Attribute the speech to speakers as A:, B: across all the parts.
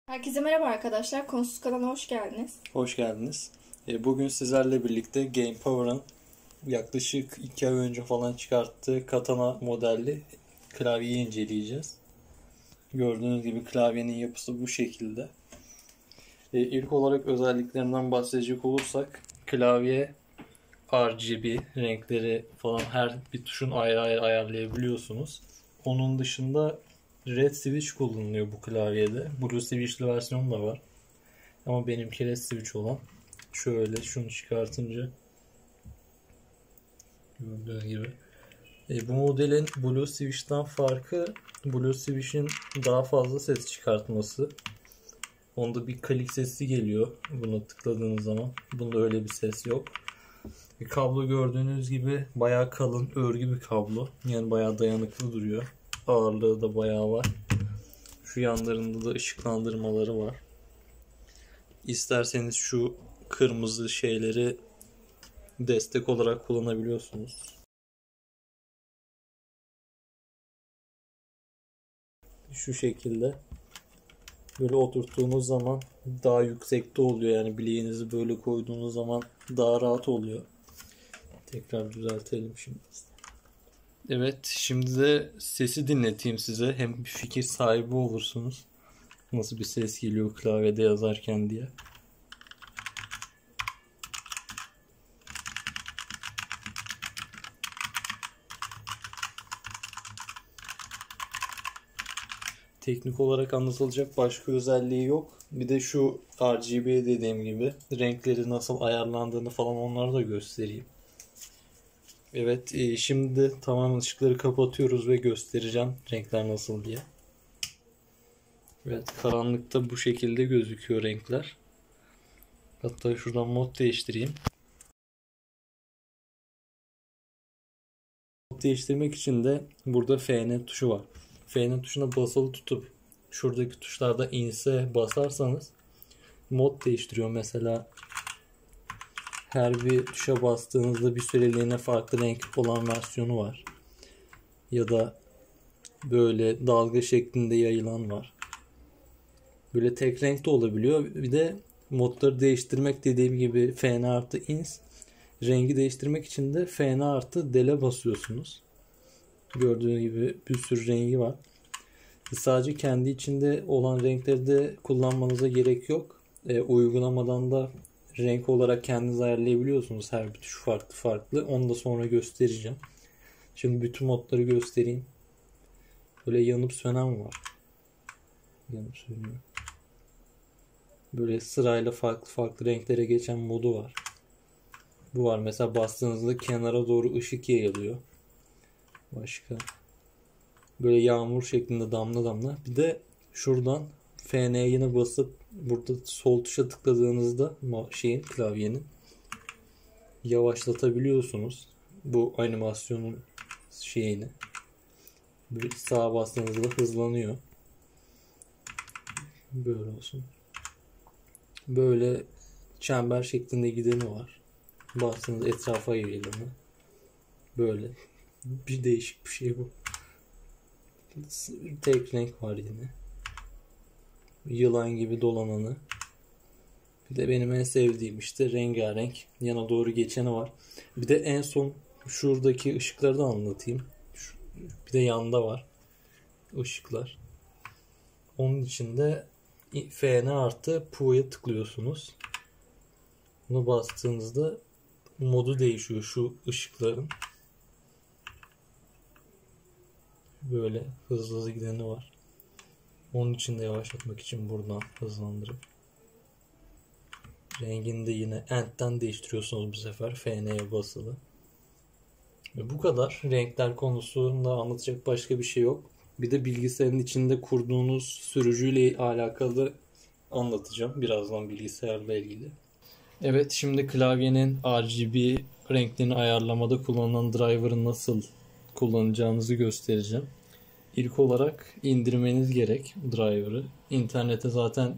A: Herkese merhaba arkadaşlar. Konusuz kanalına hoş geldiniz.
B: Hoş geldiniz. Bugün sizlerle birlikte Game Power'ın yaklaşık 2 ay önce falan çıkarttığı Katana modelli klavyeyi inceleyeceğiz. Gördüğünüz gibi klavyenin yapısı bu şekilde. İlk olarak özelliklerinden bahsedecek olursak klavye RGB renkleri falan her bir tuşun ayrı ayrı ayarlayabiliyorsunuz. Onun dışında Red Switch kullanılıyor bu klavyede. Blue Switch'li versiyonu da var. Ama benimki Red Switch olan. Şöyle şunu çıkartınca gördüğünüz gibi. Bu modelin Blue Switch'ten farkı Blue Switch'in daha fazla ses çıkartması. Onda bir klik sesi geliyor buna tıkladığınız zaman. Bunda öyle bir ses yok. Kablo gördüğünüz gibi bayağı kalın örgü bir kablo. Yani bayağı dayanıklı duruyor. Ağırlığı da bayağı var. Şu yanlarında da ışıklandırmaları var. İsterseniz şu kırmızı şeyleri destek olarak kullanabiliyorsunuz. Şu şekilde böyle oturttuğunuz zaman daha yüksekte oluyor. Yani bileğinizi böyle koyduğunuz zaman daha rahat oluyor. Tekrar düzeltelim şimdi. Evet, şimdi de sesi dinleteyim size. Hem bir fikir sahibi olursunuz. Nasıl bir ses geliyor klavyede yazarken diye. Teknik olarak anlatılacak başka özelliği yok. Bir de şu RGB dediğim gibi renkleri nasıl ayarlandığını falan onları da göstereyim. Evet, şimdi de tamamen ışıkları kapatıyoruz ve göstereceğim renkler nasıl diye. Evet, karanlıkta bu şekilde gözüküyor renkler. Hatta şuradan mod değiştireyim. Mod değiştirmek için de burada FN tuşu var. FN tuşuna basılı tutup şuradaki tuşlarda inse basarsanız mod değiştiriyor. Mesela her bir tuşa bastığınızda bir süreliğine farklı renk olan versiyonu var. Ya da böyle dalga şeklinde yayılan var. Böyle tek renk de olabiliyor. Bir de modları değiştirmek dediğim gibi FN artı ins. Rengi değiştirmek için de FN artı dele basıyorsunuz. Gördüğünüz gibi bir sürü rengi var. Sadece kendi içinde olan renkleri de kullanmanıza gerek yok. Uygulamadan da renk olarak kendiniz ayarlayabiliyorsunuz. Her bir tuş farklı farklı. Onu da sonra göstereceğim. Şimdi bütün modları göstereyim. Böyle yanıp sönen var. Yanıp sönüyor. Böyle sırayla farklı farklı renklere geçen modu var. Bu var. Mesela bastığınızda kenara doğru ışık yayılıyor. Başka. Böyle yağmur şeklinde damla damla. Bir de şuradan FN'ye yine basıp burada sol tuşa tıkladığınızda klavyenin yavaşlatabiliyorsunuz. Bu animasyonun şeyini. Bir sağa bastığınızda hızlanıyor. Böyle olsun. Böyle çember şeklinde gideni var. Bastığınız etrafa yayılanı. Böyle. Bir değişik bir şey bu. Tek renk var yine. Yılan gibi dolananı. Bir de benim en sevdiğim işte rengarenk yana doğru geçeni var. Bir de en son şuradaki ışıkları da anlatayım. Bir de yanda var ışıklar. Onun içinde FN artı Pu'ya tıklıyorsunuz. Bunu bastığınızda modu değişiyor şu ışıkların. Böyle hızlı hızlı gideni var. Onun için de yavaşlatmak için buradan hızlandırıp rengini de yine End'den değiştiriyorsunuz bu sefer FN'ye basılı. Ve bu kadar. Renkler konusunda anlatacak başka bir şey yok. Bir de bilgisayarın içinde kurduğunuz sürücüyle alakalı anlatacağım birazdan bilgisayarla ilgili. Evet, şimdi klavyenin RGB renklerini ayarlamada kullanılan driver'ı nasıl kullanacağınızı göstereceğim. İlk olarak indirmeniz gerek driver'ı. İnternete zaten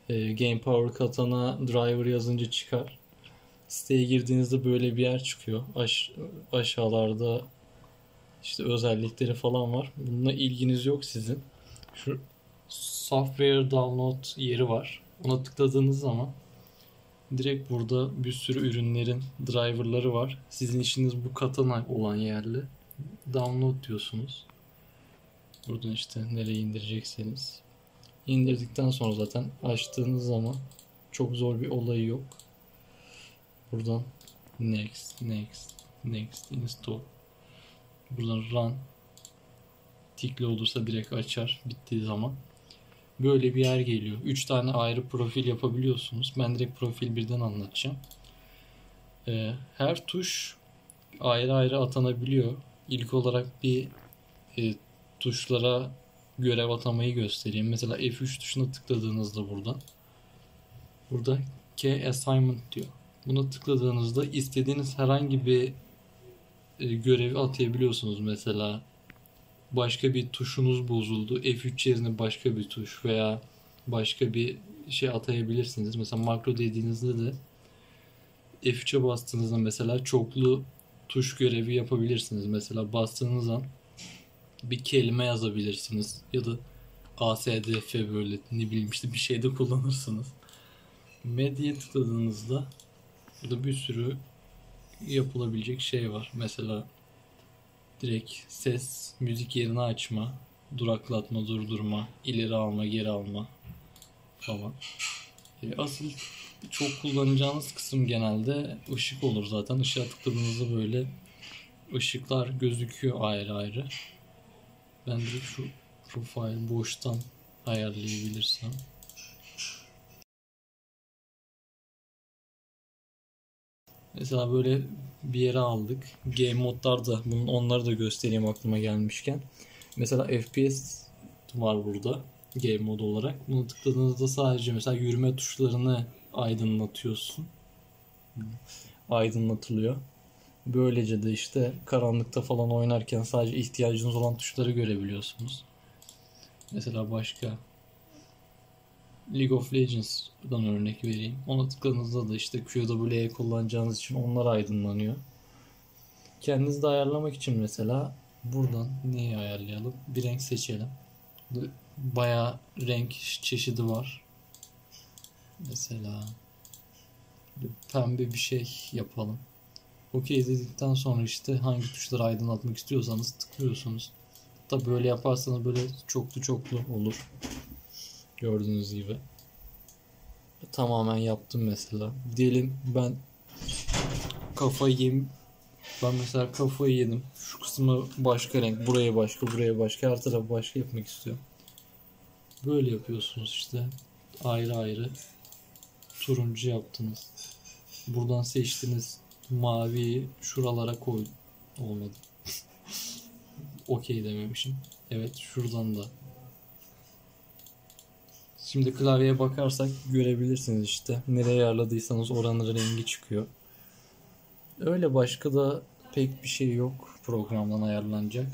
B: Game Power Katana driver yazınca çıkar. Siteye girdiğinizde böyle bir yer çıkıyor. Aşağılarda işte özellikleri falan var. Bununla ilginiz yok sizin. Şu software download yeri var. Ona tıkladığınız zaman direkt burada bir sürü ürünlerin driverları var. Sizin işiniz bu katana olan yerle download diyorsunuz. Buradan işte nereye indirecekseniz. İndirdikten sonra zaten açtığınız zaman çok zor bir olayı yok. Buradan next, install. Buradan run. Tikli olursa direkt açar bittiği zaman. Böyle bir yer geliyor. 3 tane ayrı profil yapabiliyorsunuz. Ben direkt profil birden anlatacağım. Her tuş ayrı ayrı atanabiliyor. İlk olarak bir tuşlara görev atamayı göstereyim. Mesela F3 tuşuna tıkladığınızda burada Key Assignment diyor. Buna tıkladığınızda istediğiniz herhangi bir görevi atayabiliyorsunuz. Mesela başka bir tuşunuz bozuldu. F3 yerine başka bir tuş veya başka bir şey atayabilirsiniz. Mesela makro dediğinizde de F3'e bastığınızda mesela çoklu tuş görevi yapabilirsiniz. Mesela bastığınız an bir kelime yazabilirsiniz ya da ASDF böyle ne bileyim işte bir şeyde kullanırsınız. Medya'ya tıkladığınızda burada bir sürü yapılabilecek şey var. Mesela direkt ses, müzik yerini açma, duraklatma, durdurma, ileri alma, geri alma falan. Asıl çok kullanacağınız kısım genelde ışık olur zaten. Işığa tıkladığınızda böyle ışıklar gözüküyor ayrı ayrı. Ben direkt şu profile boştan ayarlayabilirsem. Mesela böyle bir yere aldık. Game modlarda onları da göstereyim aklıma gelmişken. Mesela FPS var burada game mod olarak. Bunu tıkladığınızda sadece mesela yürüme tuşlarını aydınlatıyorsun. Aydınlatılıyor. Böylece de işte karanlıkta falan oynarken sadece ihtiyacınız olan tuşları görebiliyorsunuz. Mesela başka League of Legends'dan örnek vereyim. Ona tıkladığınızda da işte QWE kullanacağınız için onlar aydınlanıyor. Kendinizi de ayarlamak için mesela buradan neyi ayarlayalım? Bir renk seçelim. Bayağı renk çeşidi var. Mesela pembe bir şey yapalım. Okey dedikten sonra işte hangi tuşları aydınlatmak istiyorsanız tıklıyorsunuz. Tabi böyle yaparsanız böyle çoklu olur. Gördüğünüz gibi. Tamamen yaptım mesela. Diyelim ben mesela kafayı yedim. Şu kısmı başka renk, buraya başka, her tarafı başka yapmak istiyorum. Böyle yapıyorsunuz işte. Ayrı ayrı turuncu yaptınız. Buradan seçtiniz. Maviyi şuralara koy. Olmadı. Okey dememişim. Evet, şuradan da. Şimdi klavyeye bakarsak görebilirsiniz işte. Nereye ayarladıysanız oranın rengi çıkıyor. Öyle başka da pek bir şey yok programdan ayarlanacak.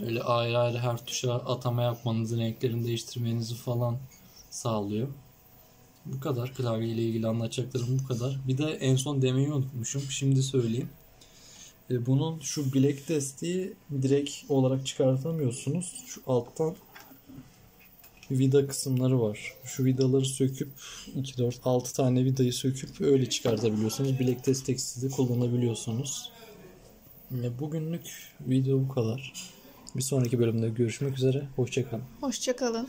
B: Böyle ayrı ayrı her tuşa atama yapmanızı, renklerini değiştirmenizi falan sağlıyor. Bu kadar. Klavye ile ilgili anlatacaklarım bu kadar. Bir de en son demeyi unutmuşum. Şimdi söyleyeyim. Bunun şu bilek desteği direkt olarak çıkartamıyorsunuz. Şu alttan vida kısımları var. Şu vidaları söküp 2, 4, 6 tane vidayı söküp öyle çıkartabiliyorsunuz. Bilek desteksiz de kullanabiliyorsunuz. Bugünlük video bu kadar. Bir sonraki bölümde görüşmek üzere. Hoşça kalın.
A: Hoşça kalın.